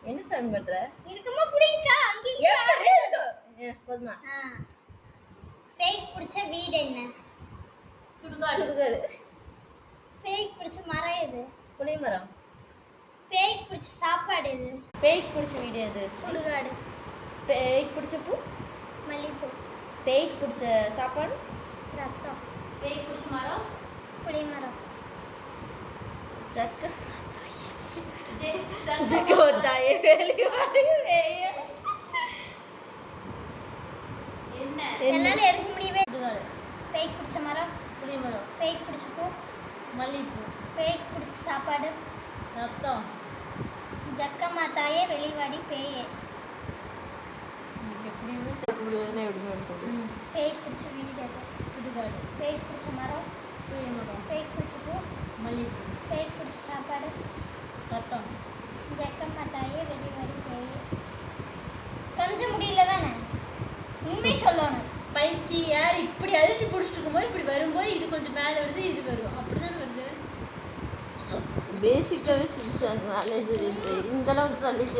என்ன சாமி பண்ற? இருக்குமா புடிங்கா அங்க போதுமா? பேய்க்கு பிடிச்ச வீடு என்ன? சுடுகாடு. பேய்க்கு பிடிச்ச மரம் எது? புளிய மரம். பேய்க்கு பிடிச்ச சாப்பாடு எது? பேய்க்கு பிடிச்ச வீடு எது? சுடுகாடு. பேய்க்கு பிடிச்ச பூ? மல்லிகைப்பூ. பேய்க்கு பிடிச்ச சாப்பாடு? ரத்தம். பேய்க்கு பிடிச்ச மரம்? புளிய மரம். ஜக்க होताये வெளிவாடி வேய என்ன என்னால எடுக்க முடியவே சுடுகாடு. பேய்க்கு பிடிச்ச மரம்? புளிய மரம். பேய்க்கு பிடிச்ச பூ? மல்லிகைப்பூ. பேய்க்கு பிடிச்ச சாப்பாடு? ரத்தம். ஜக்கம்மா தாயே வெளிவாடி பேயே. எப்படி எப்படி பேய்க்கு பிடிச்ச வீடு எது? சுடுகாடு. பேய்க்கு பிடிச்ச மரம்? புளிய மரம். பேய்க்கு பிடிச்ச பூ? மல்லிகைப்பூ. பேய்க்கு பிடிச்ச சாப்பாடு? ரத்தம். ஜக்கம்மா தாயே வெளிவாடி பேயே. கொஞ்சம் முடியல தானே, உண்மை சொல்லணும். பைத்தியார் இப்படி அழுத்தி பிடிச்சிட்டு இருக்கும்போது இப்படி வரும்போது இது கொஞ்சம் மேலே வருது, இது வரும், அப்படிதானே வருது. பேசிக்காகவே நாலேஜ் இந்த அளவுக்கு நாலேஜ்